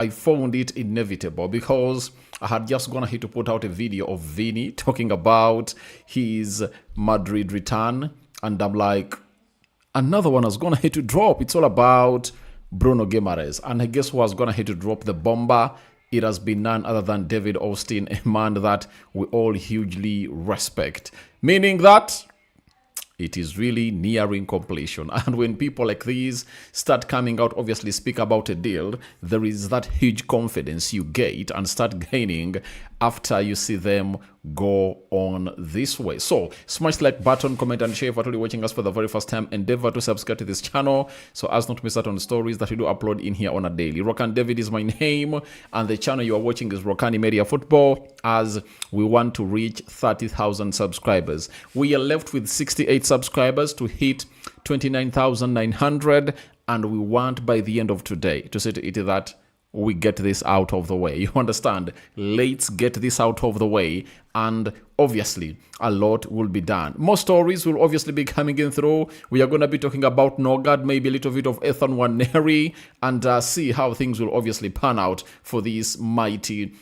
I found it inevitable because I had just gone ahead to put out a video of Vini talking about his Madrid return, and I'm like, another one has gone ahead to drop. It's all about Bruno Guimaraes. And I guess who has gone ahead to drop the bomba? It has been none other than David ORNSTEIN, a man that we all hugely respect. Meaning that it is really nearing completion. And when people like these start coming out, obviously speak about a deal, there is that huge confidence you get and start gaining after you see them go on this way. So smash the like button, comment and share. If you're watching us for the very first time, endeavor to subscribe to this channel so as not to miss out on the stories that we do upload in here on a daily. Rokani David is my name, and the channel you are watching is Rokani Media Football, as we want to reach 30,000 subscribers. We are left with 68 subscribers to hit 29,900, and we want by the end of today to say to it that we get this out of the way. You understand? Let's get this out of the way, and obviously a lot will be done. More stories will obviously be coming in through. We are going to be talking about Nogard, maybe a little bit of Ethan Waneri, and see how things will obviously pan out for this mighty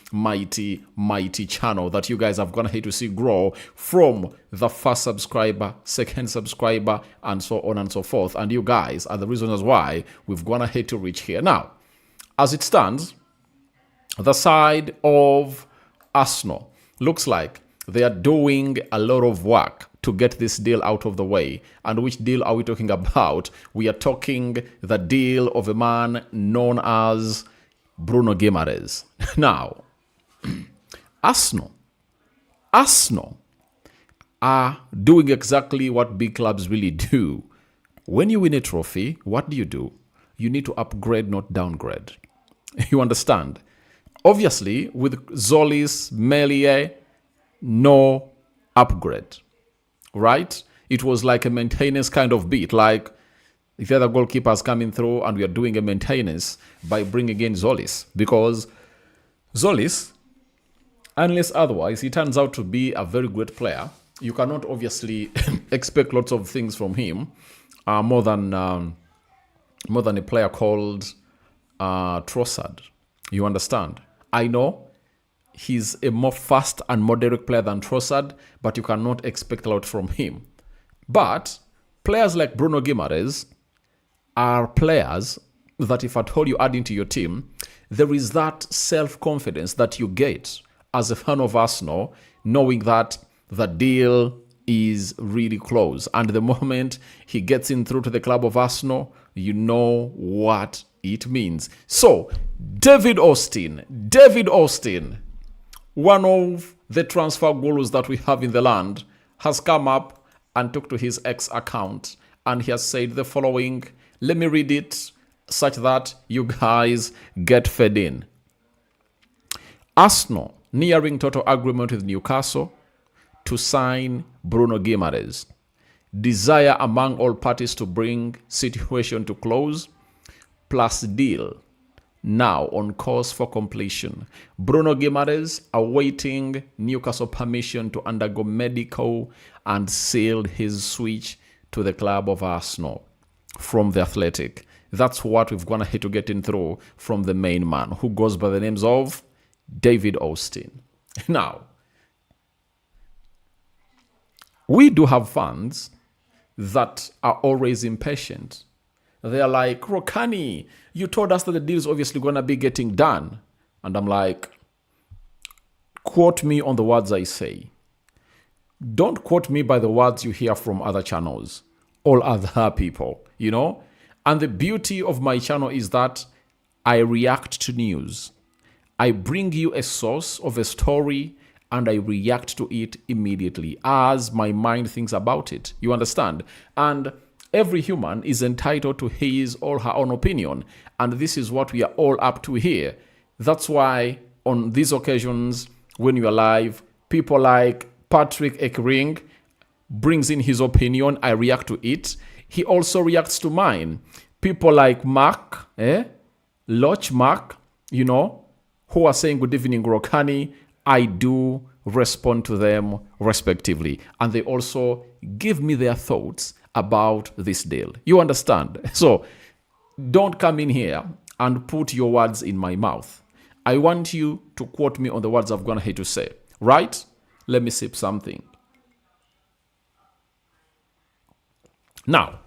channel that you guys have gone ahead to see grow from the first subscriber, second subscriber, and so on and so forth. And you guys are the reasons why we've gone ahead to reach here. Now, as it stands, the side of Arsenal looks like they are doing a lot of work to get this deal out of the way. And which deal are we talking about? We are talking the deal of a man known as Bruno Guimaraes. Now, Arsenal are doing exactly what big clubs really do. When you win a trophy, what do? You need to upgrade, not downgrade. You understand? Obviously, with Zolis, Melie, no upgrade, right? It was like a maintenance kind of beat, like if the other goalkeepers coming through and we are doing a maintenance by bringing in Zolis, because Zolis, unless otherwise, he turns out to be a very great player. You cannot obviously expect lots of things from him, more than a player called Trossard. You understand? I know he's a more fast and more direct player than Trossard, but you cannot expect a lot from him. But players like Bruno Guimaraes are players that if at all you add into your team, there is that self-confidence that you get as a fan of Arsenal, knowing that the deal is really close. And the moment he gets in through to the club of Arsenal, you know what it means. So, David ORNSTEIN, one of the transfer gurus that we have in the land, has come up and talked to his X account, and he has said the following. Let me read it such that you guys get fed in. Arsenal nearing total agreement with Newcastle to sign Bruno Guimaraes. Desire among all parties to bring situation to close, plus deal now on course for completion. Bruno Guimaraes awaiting Newcastle permission to undergo medical and sealed his switch to the club of Arsenal from the Athletic. That's what we've gone ahead to get in through from the main man, who goes by the names of David ORNSTEIN. Now, we do have fans that are always impatient. They're like, Rokani, you told us that the deal is obviously going to be getting done. And I'm like, quote me on the words I say. Don't quote me by the words you hear from other channels, all other people, you know? And the beauty of my channel is that I react to news. I bring you a source of a story and I react to it immediately as my mind thinks about it. You understand? And every human is entitled to his or her own opinion. And this is what we are all up to here. That's why on these occasions, when you are live, people like Patrick Ekring brings in his opinion. I react to it. He also reacts to mine. People like Mark, Loch Mark, you know, who are saying good evening, Rokani, I do respond to them respectively. And they also give me their thoughts about this deal. You understand? So don't come in here and put your words in my mouth. I want you to quote me on the words I've gone ahead to say. Right? Let me sip something. Now,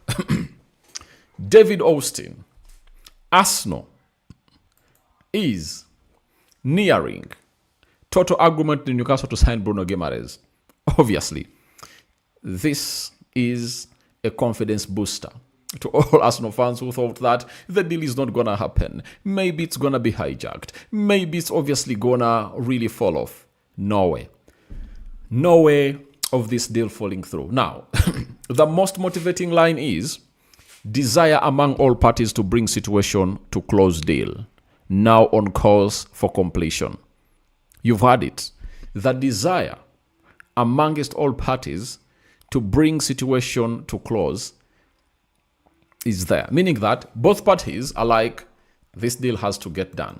David Austin, Arsenal is nearing total agreement in Newcastle to sign Bruno Guimaraes. Obviously, this is a confidence booster to all Arsenal fans who thought that the deal is not going to happen. Maybe it's going to be hijacked. Maybe it's obviously going to really fall off. No way. No way of this deal falling through. Now, the most motivating line is desire among all parties to bring situation to close deal. Now on course for completion. You've heard it. The desire amongst all parties to bring situation to close is there. Meaning that both parties are like, this deal has to get done.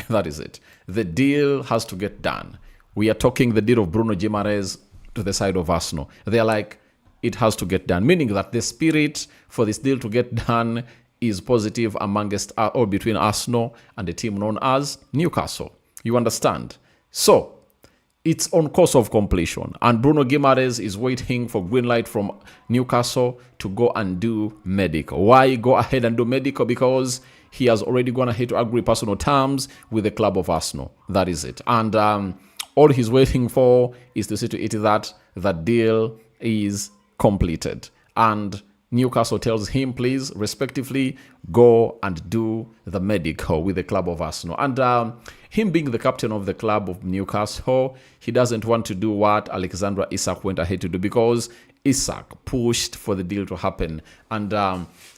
That is it. The deal has to get done. We are talking the deal of Bruno Guimaraes to the side of Arsenal. They are like, it has to get done. Meaning that the spirit for this deal to get done is positive amongst or between Arsenal and the team known as Newcastle. You understand? So, it's on course of completion. And Bruno Guimaraes is waiting for green light from Newcastle to go and do medical. Why go ahead and do medical? Because he has already gone ahead to agree personal terms with the club of Arsenal. That is it. And all he's waiting for is to see to it that the deal is completed. And Newcastle tells him, please, respectively, go and do the medical with the club of Arsenal. And him being the captain of the club of Newcastle, he doesn't want to do what Alexandra Isak went ahead to do, because Isak pushed for the deal to happen. And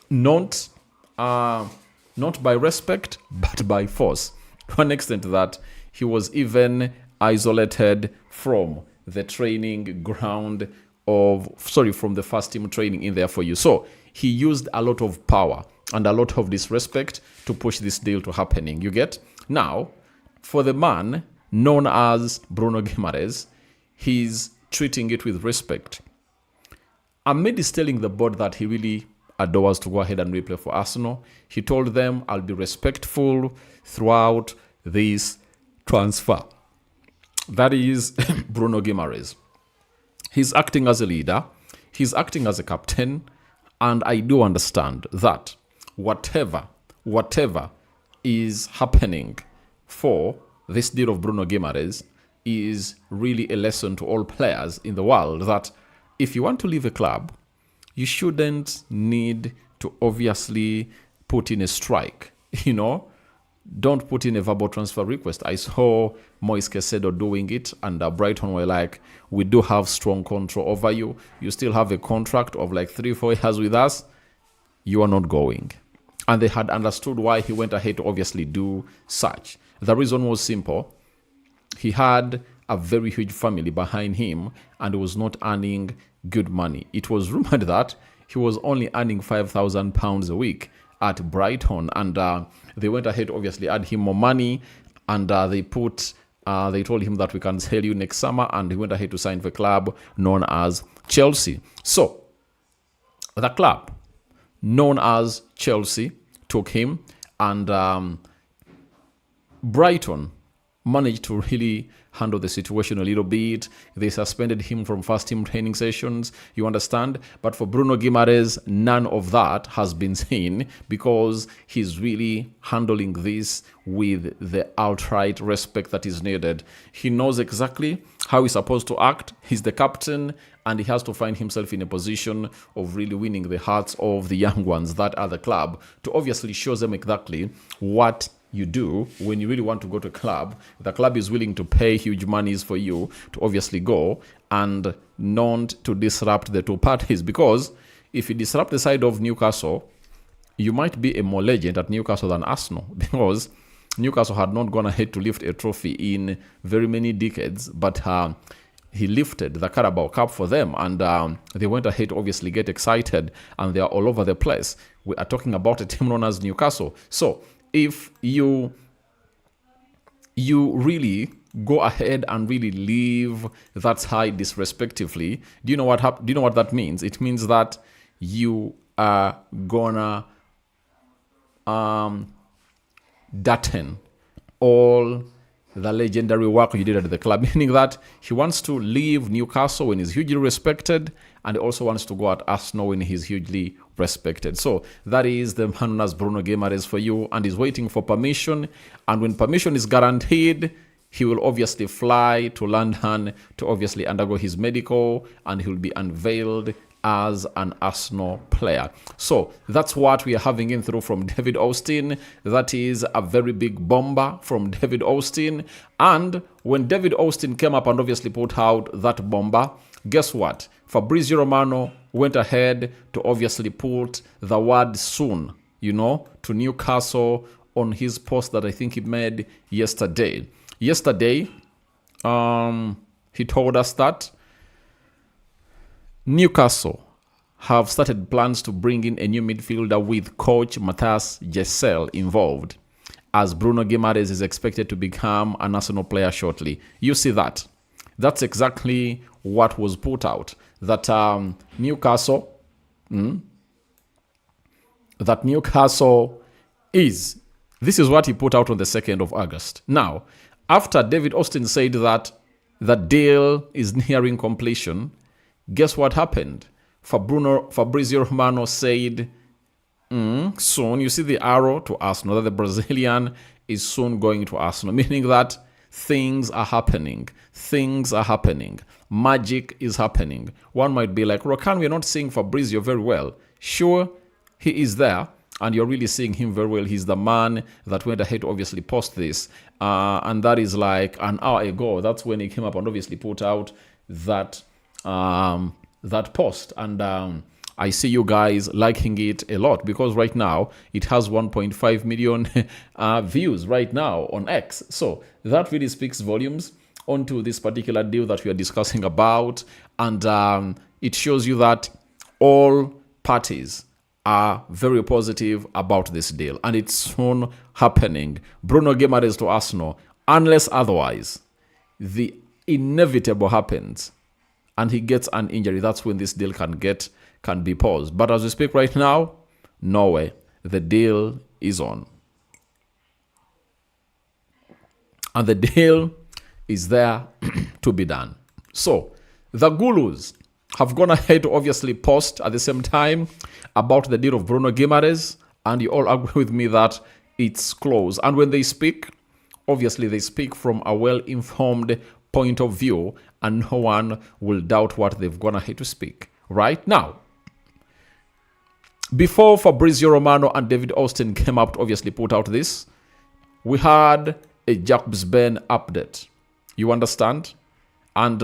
not by respect, but by force. To an extent that he was even isolated from the training ground from the first team training in there for you. So he used a lot of power and a lot of disrespect to push this deal to happening. You get? Now, for the man known as Bruno Guimaraes, he's treating it with respect. Ahmed is telling the board that he really adores to go ahead and replay for Arsenal. He told them, I'll be respectful throughout this transfer. That is Bruno Guimaraes. He's acting as a leader. He's acting as a captain. And I do understand that whatever is happening for this deal of Bruno Guimaraes is really a lesson to all players in the world that if you want to leave a club, you shouldn't need to obviously put in a strike, Don't put in a verbal transfer request. I saw Moise Caicedo doing it, and Brighton were like, we do have strong control over you. You still have a contract of like 3-4 years with us. You are not going. And they had understood why he went ahead to obviously do such. The reason was simple. He had a very huge family behind him and was not earning good money. It was rumored that he was only earning £5,000 a week at Brighton, and they went ahead to obviously add him more money, and they told him that we can sell you next summer, and he went ahead to sign for a club known as Chelsea. So the club known as Chelsea took him, and Brighton managed to really handle the situation a little bit. They suspended him from first team training sessions, you understand? But for Bruno Guimaraes, none of that has been seen, because he's really handling this with the outright respect that is needed. He knows exactly how he's supposed to act. He's the captain, and he has to find himself in a position of really winning the hearts of the young ones that are the club, to obviously show them exactly what you do when you really want to go to a club. The club is willing to pay huge monies for you to obviously go, and not to disrupt the two parties. Because if you disrupt the side of Newcastle, you might be a more legend at Newcastle than Arsenal, because Newcastle had not gone ahead to lift a trophy in very many decades, but he lifted the Carabao Cup for them, and they went ahead to obviously get excited, and they are all over the place. We are talking about a team known as Newcastle. So if you really go ahead and really leave that side disrespectively, do you know what that means? It means that you are gonna Dutton all the legendary work you did at the club, meaning that he wants to leave Newcastle when he's hugely respected, and he also wants to go at Arsenal when he's hugely respected. So that is the man known as Bruno Guimaraes for you, and he's waiting for permission. And when permission is guaranteed, he will obviously fly to London to obviously undergo his medical, and he'll be unveiled as an Arsenal player. So that's what we are having in through from David Austin. That is a very big bomber from David Austin. And when David Austin came up and obviously put out that bomber, guess what? Fabrizio Romano went ahead to obviously put the word soon, to Newcastle on his post that I think he made yesterday. Yesterday, he told us that Newcastle have started plans to bring in a new midfielder with coach Matthias Gessel involved, as Bruno Guimaraes is expected to become an Arsenal player shortly. You see that? That's exactly what was put out. That Newcastle is. This is what he put out on the 2nd of August. Now, after David Austin said that the deal is nearing completion, guess what happened? Fabrizio Romano said, soon, you see the arrow to Arsenal, that the Brazilian is soon going to Arsenal, meaning that things are happening. Things are happening. Magic is happening. One might be like, Rokani, we're not seeing Fabrizio very well. Sure, he is there, and you're really seeing him very well. He's the man that went ahead to obviously post this. And that is like an hour ago. That's when he came up and obviously put out that that post. And I see you guys liking it a lot, because right now it has 1.5 million views right now on X. So that really speaks volumes onto this particular deal that we are discussing about. And it shows you that all parties are very positive about this deal, and it's soon happening. Bruno Guimaraes to Arsenal, unless otherwise the inevitable happens and he gets an injury. That's when this deal can be paused. But as we speak right now, no way. The deal is on, and the deal is there to be done. So the Gurus have gone ahead to obviously post at the same time about the deal of Bruno Guimaraes, and you all agree with me that it's close. And when they speak, obviously they speak from a well-informed point of view, and no one will doubt what they've gone ahead to speak. Right now, before Fabrizio Romano and David Austin came up to obviously put out this, we had a Jacobs Ben update. You understand? And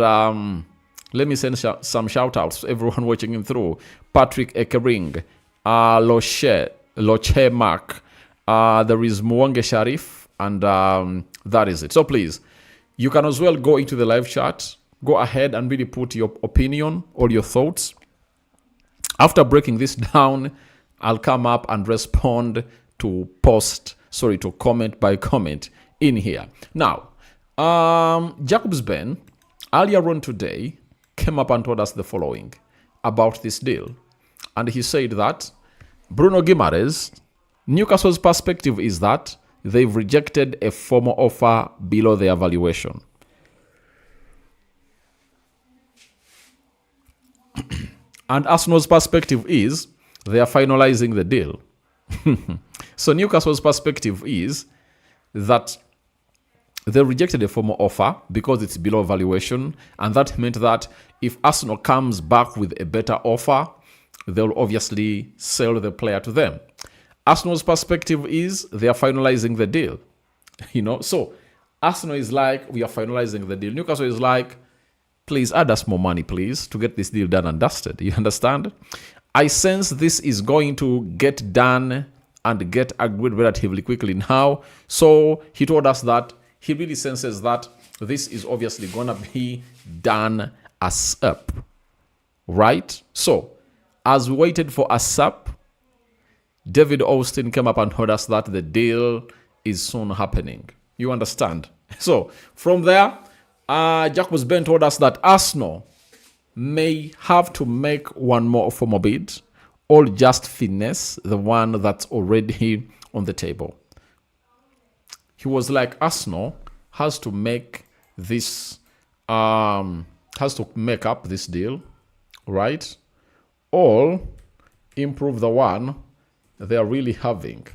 let me send some shout outs to everyone watching him through. Patrick Ekering, Loche Mark, there is Mwange Sharif, and that is it. So please, you can as well go into the live chat, go ahead and really put your opinion or your thoughts. After breaking this down, I'll come up and respond to comment by comment in here. Now, Jacobs Ben, earlier on today, came up and told us the following about this deal. And he said that Bruno Guimaraes, Newcastle's perspective is that they've rejected a formal offer below their valuation. And Arsenal's perspective is they are finalizing the deal. So Newcastle's perspective is that they rejected a formal offer because it's below valuation, and that meant that if Arsenal comes back with a better offer, they'll obviously sell the player to them. Arsenal's perspective is they are finalizing the deal. So Arsenal is like, we are finalizing the deal. Newcastle is like, please add us more money, please, to get this deal done and dusted. You understand? I sense this is going to get done and get agreed relatively quickly now. So he told us that he really senses that this is obviously going to be done ASAP. Right? So, as we waited for ASAP, David Austin came up and told us that the deal is soon happening. You understand? So, from there, Jacobs Ben told us that Arsenal may have to make one more formal bid or just finesse the one that's already on the table. he was like, Arsenal has to make this, has to make up this deal, right? Or improve the one they are really having.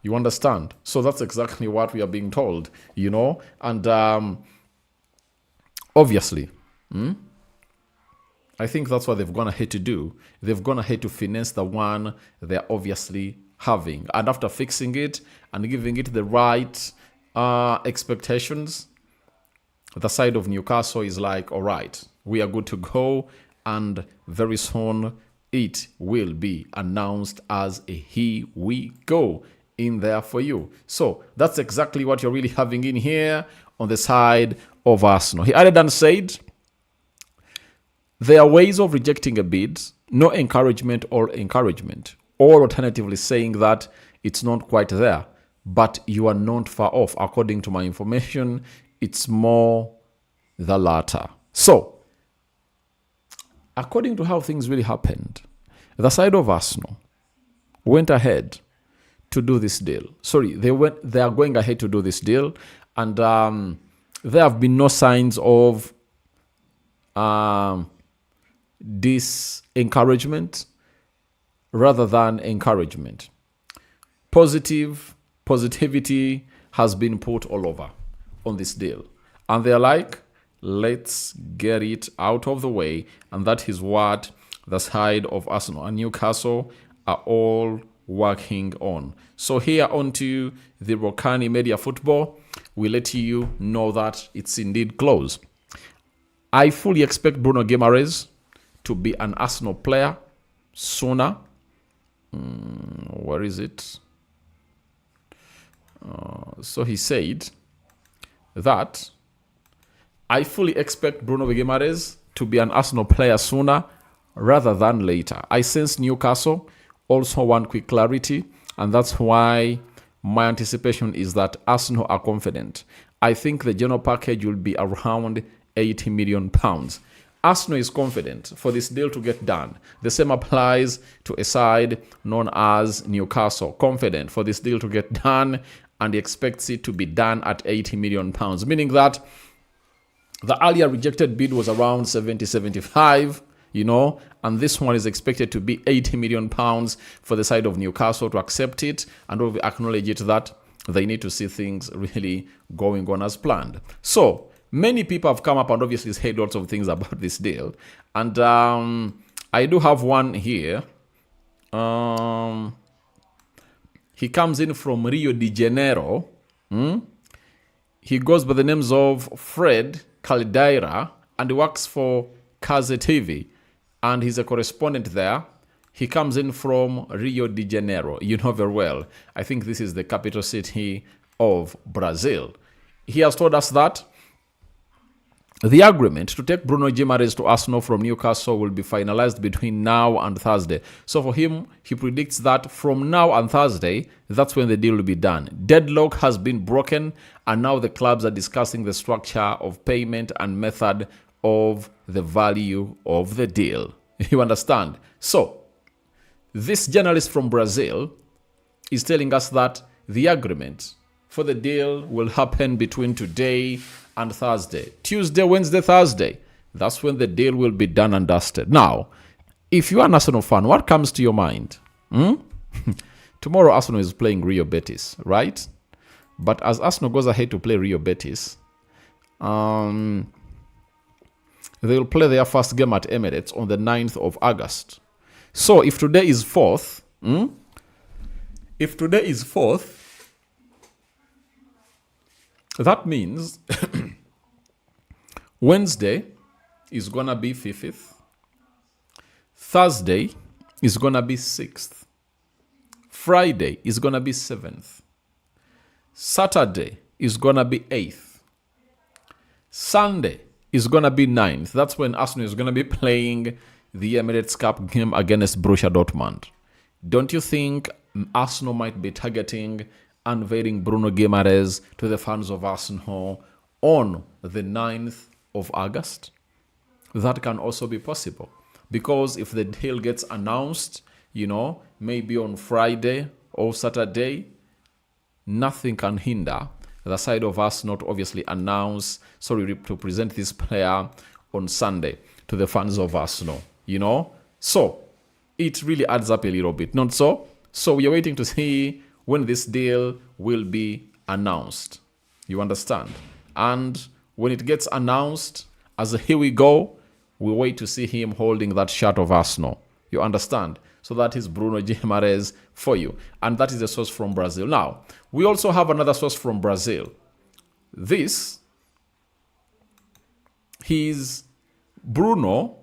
You understand? So that's exactly what we are being told, and obviously, I think that's what they've gone ahead to do. They've gone ahead to finesse the one they're obviously having. And after fixing it and giving it the right expectations, the side of Newcastle is like, all right, we are good to go. And very soon it will be announced as a here we go in there for you. So that's exactly what you're really having in here on the side of Arsenal. He added and said, there are ways of rejecting a bid, no encouragement or encouragement, or alternatively saying that it's not quite there, but you are not far off. According to my information, it's more the latter. So, according to how things really happened, the side of Arsenal went ahead to do this deal. Sorry, they are going ahead to do this deal, and there have been no signs of disencouragement rather than encouragement. Positivity has been put all over on this deal, and they're like, let's get it out of the way. And that is what the side of Arsenal and Newcastle are all working on. So here onto the Rokani Media Football, we let you know that it's indeed close. I fully expect Bruno Guimaraes to be an Arsenal player sooner. Where is it? So he said that I fully expect Bruno Guimaraes to be an Arsenal player sooner rather than later. I sense Newcastle also want quick clarity, and that's why my anticipation is that Arsenal are confident. I think the general package will be around £80 million. Arsenal is confident for this deal to get done. The same applies to a side known as Newcastle. Confident for this deal to get done, and he expects it to be done at £80 million, meaning that the earlier rejected bid was around 75, and this one is expected to be £80 million for the side of Newcastle to accept it and we acknowledge it that they need to see things really going on as planned. So many people have come up and obviously said lots of things about this deal, and I do have one here. He comes in from Rio de Janeiro. He goes by the names of Fred Caldeira and he works for Kaze TV, and he's a correspondent there. He comes in from Rio de Janeiro. You know very well. I think this is the capital city of Brazil. He has told us that the agreement to take Bruno Guimaraes to Arsenal from Newcastle will be finalized between now and Thursday. So for him, he predicts that from now and Thursday, that's when the deal will be done. Deadlock has been broken, and now the clubs are discussing the structure of payment and method of the value of the deal. You understand? So this journalist from Brazil is telling us that the agreement for the deal will happen between today and Thursday. Tuesday, Wednesday, Thursday. That's when the deal will be done and dusted. Now, if you are an Arsenal fan, what comes to your mind? Tomorrow, Arsenal is playing Rio Betis, right? But as Arsenal goes ahead to play Rio Betis, they will play their first game at Emirates on the 9th of August. So if today is 4th, that means Wednesday is going to be 5th. Thursday is going to be 6th. Friday is going to be 7th. Saturday is going to be 8th. Sunday is going to be 9th. That's when Arsenal is going to be playing the Emirates Cup game against Borussia Dortmund. Don't you think Arsenal might be targeting unveiling Bruno Guimaraes to the fans of Arsenal on the 9th of August? That can also be possible, because if the deal gets announced, maybe on Friday or Saturday, nothing can hinder the side of Arsenal to obviously to present this player on Sunday to the fans of Arsenal, So it really adds up a little bit, not so? So we are waiting to see when this deal will be announced. You understand? And when it gets announced, as here we go, we wait to see him holding that shirt of Arsenal. You understand? So that is Bruno Guimaraes for you. And that is a source from Brazil. Now, we also have another source from Brazil. This is Bruno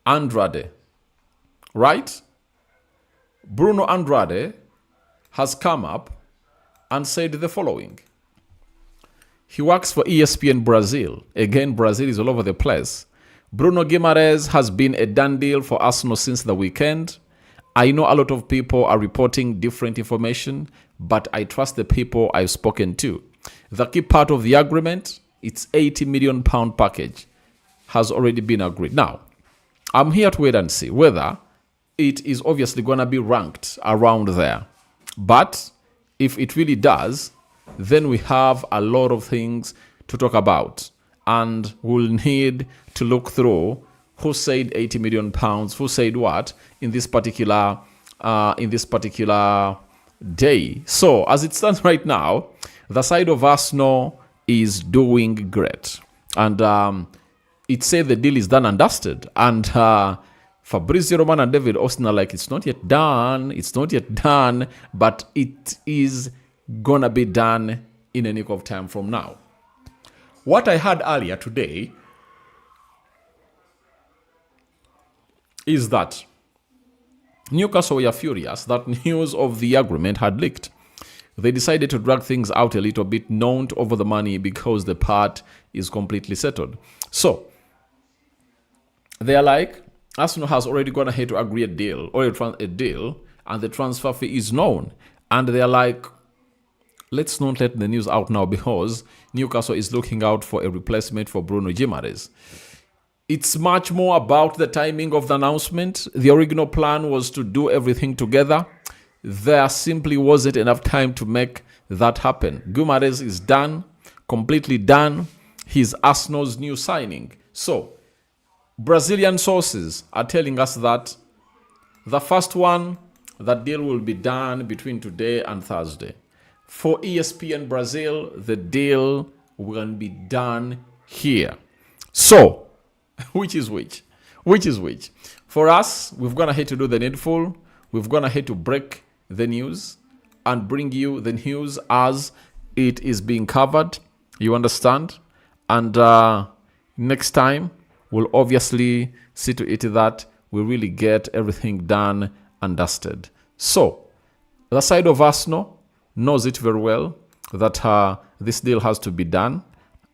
Andrade. Right? Bruno Andrade has come up and said the following. He works for ESPN Brazil. Again, Brazil is all over the place. Bruno Guimaraes has been a done deal for Arsenal since the weekend. I know a lot of people are reporting different information, but I trust the people I've spoken to. The key part of the agreement, its £80 million package, has already been agreed. Now, I'm here to wait and see whether it is obviously going to be ranked around there. But if it really does, then we have a lot of things to talk about. And we'll need to look through who said £80 million, who said what in this particular day. So as it stands right now, the side of Arsenal is doing great. And it said the deal is done and dusted. And Fabrizio Romano and David Austin are like, it's not yet done, but it is gonna be done in a nick of time from now. What I heard earlier today is that Newcastle were furious that news of the agreement had leaked. They decided to drag things out a little bit, not over the money, because the part is completely settled. So they are like, Arsenal has already gone ahead to agree a deal, and the transfer fee is known. And they are like, let's not let the news out now because Newcastle is looking out for a replacement for Bruno Guimaraes. It's much more about the timing of the announcement. The original plan was to do everything together. There simply wasn't enough time to make that happen. Guimaraes is done, completely done. He's Arsenal's new signing. So, Brazilian sources are telling us that the first one, that deal will be done between today and Thursday. For ESPN Brazil, the deal will be done here. So, which is which? Which is which? For us, we've gone ahead to do the needful. We've gone ahead to break the news and bring you the news as it is being covered. You understand? And next time, we'll obviously see to it that we really get everything done and dusted. So, the side of Arsenal knows it very well that this deal has to be done.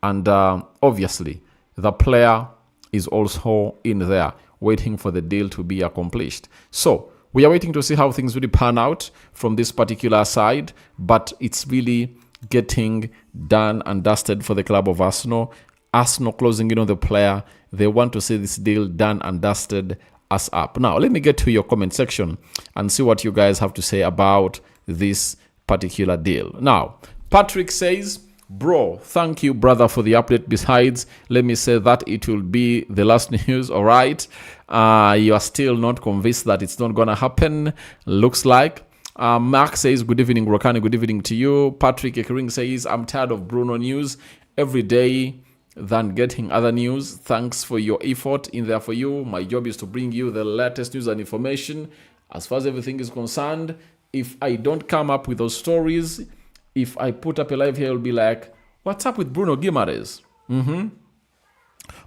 And obviously, the player is also in there waiting for the deal to be accomplished. So, we are waiting to see how things really pan out from this particular side. But it's really getting done and dusted for the club of Arsenal. Arsenal closing in on the player. They want to see this deal done and dusted as up. Now, let me get to your comment section and see what you guys have to say about this particular deal. Now, Patrick says, bro, thank you, brother, for the update. Besides, let me say that it will be the last news, all right? You are still not convinced that it's not going to happen, looks like. Mark says, good evening, Rokani, good evening to you. Patrick Ekering says, I'm tired of Bruno news every day than getting other news. Thanks for your effort in there for you. My job is to bring you the latest news and information. As far as everything is concerned, if I don't come up with those stories, if I put up a live here, it'll be like, what's up with Bruno Guimaraes?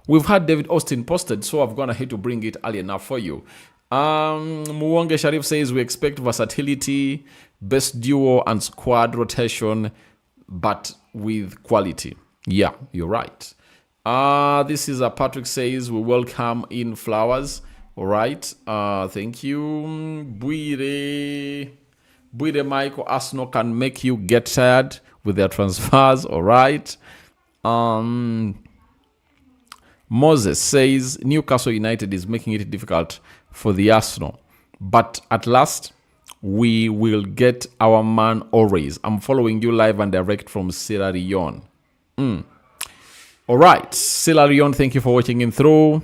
We've had David Austin posted, so I've gone ahead to bring it early enough for you. Muwonge Sharif says, we expect versatility, best duo and squad rotation, but with quality. Yeah, you're right. This is Patrick says, we welcome in flowers. All right. Thank you. Buire Michael, Arsenal can make you get tired with their transfers. All right. Moses says, Newcastle United is making it difficult for the Arsenal. But at last, we will get our man always. I'm following you live and direct from Sierra Leone. All right, Sierra Leone, thank you for watching in through.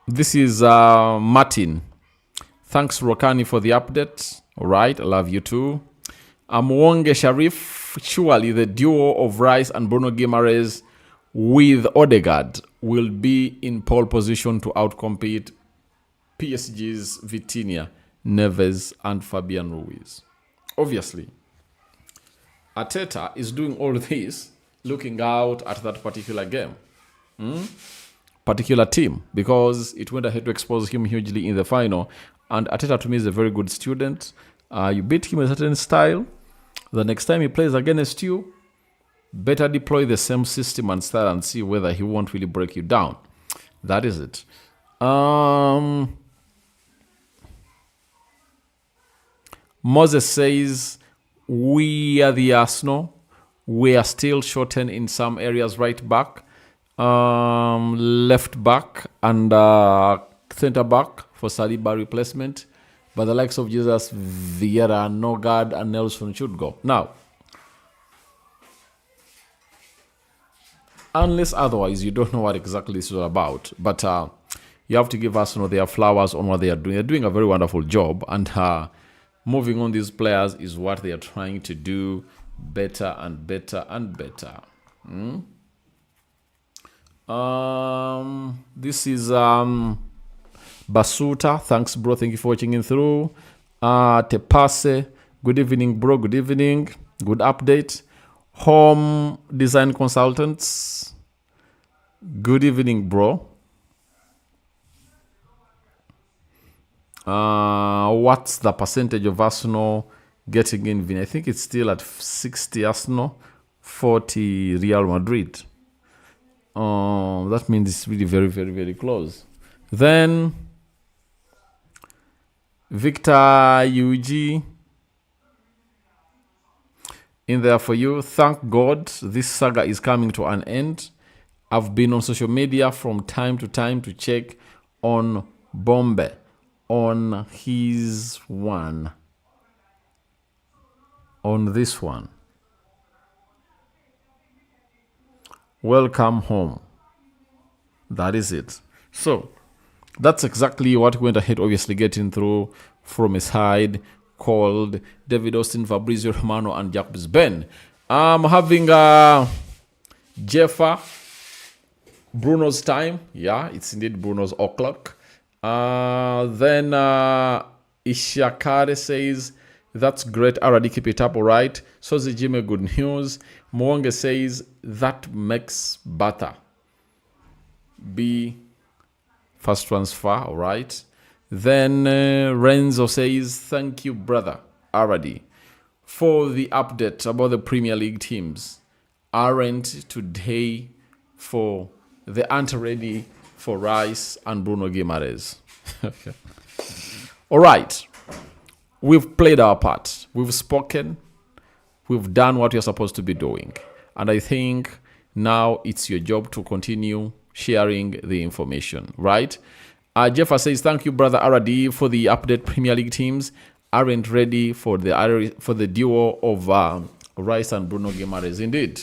This is Martin. Thanks, Rokani, for the update. All right, I love you too. Mwonge Sharif, surely the duo of Rice and Bruno Guimaraes with Odegaard will be in pole position to outcompete PSG's Vitinha, Neves, and Fabian Ruiz. Obviously, Arteta is doing all this looking out at that particular game, particular team, because it went ahead to expose him hugely in the final. And Arteta, to me, is a very good student. You beat him in a certain style. The next time he plays against you, better deploy the same system and style and see whether he won't really break you down. That is it. Moses says, we are the Arsenal. We are still shortened in some areas, right back, left back, and centre back for Saliba replacement. But the likes of Jesus, Vieira, Nogard, and Nelson should go. Now, unless otherwise, you don't know what exactly this is all about. But you have to give Arsenal their flowers on what they are doing. They're doing a very wonderful job. And moving on these players is what they are trying to do better and better and better. This is Basuta. Thanks, bro. Thank you for watching in through. Tepase. Good evening, bro. Good evening. Good update. Home Design Consultants. Good evening, bro. What's the percentage of Arsenal getting in? I think it's still at 60 Arsenal, 40 Real Madrid. That means it's really very, very, very close. Then Victor UG in there for you. Thank God this saga is coming to an end. I've been on social media from time to time to check on BOMBA, on his one, on this one. Welcome home. That is it. So that's exactly what went ahead, obviously getting through from his side, called David Austin, Fabrizio Romano, and Jacobs Ben. I'm having Jeffa, Bruno's time. Yeah, it's indeed Bruno's o'clock. Then Ishakare says, that's great, already keep it up, all right. So the Jimmy, good news. Mwonge says, that makes butter. B, first transfer, all right. Then Renzo says, thank you, brother Aradi, for the update about the Premier League teams. Aren't today for the anti-ready for Rice and Bruno Guimaraes. Okay. All right. We've played our part. We've spoken. We've done what you're supposed to be doing. And I think now it's your job to continue sharing the information, right? Jeffa says, thank you, brother Aradi, for the update. Premier League teams aren't ready for the duo of Rice and Bruno Guimaraes. Indeed.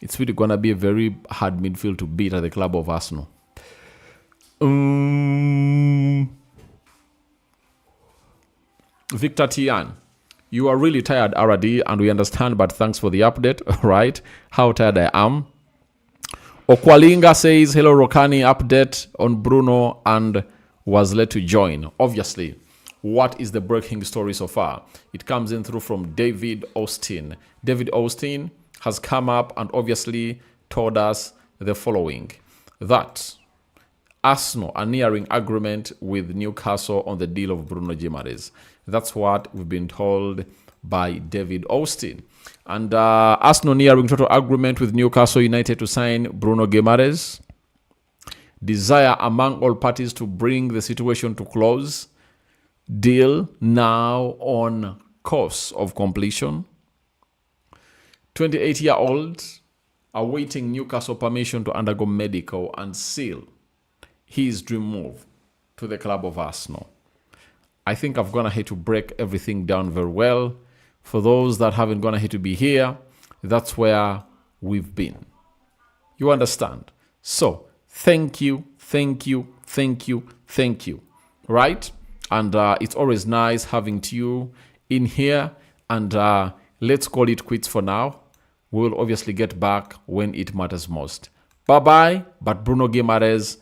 It's really going to be a very hard midfield to beat at the club of Arsenal. Victor Tian, you are really tired, Aradi, and we understand, but thanks for the update, right? How tired I am. Okwalinga says, hello, Rokani, update on Bruno and was led to join. Obviously, what is the breaking story so far? It comes in through from David Austin. David Austin has come up and obviously told us the following, that Arsenal are nearing agreement with Newcastle on the deal of Bruno Guimaraes. That's what we've been told by David Austin. And Arsenal nearing total agreement with Newcastle United to sign Bruno Guimaraes. Desire among all parties to bring the situation to close. Deal now on course of completion. 28-year-old awaiting Newcastle permission to undergo medical and seal his dream move to the club of Arsenal. I think I've gone ahead to break everything down very well. For those that haven't gone ahead to be here, that's where we've been. You understand? So, thank you, thank you, thank you, thank you. Right? And it's always nice having you in here. And let's call it quits for now. We'll obviously get back when it matters most. Bye-bye. But Bruno Guimaraes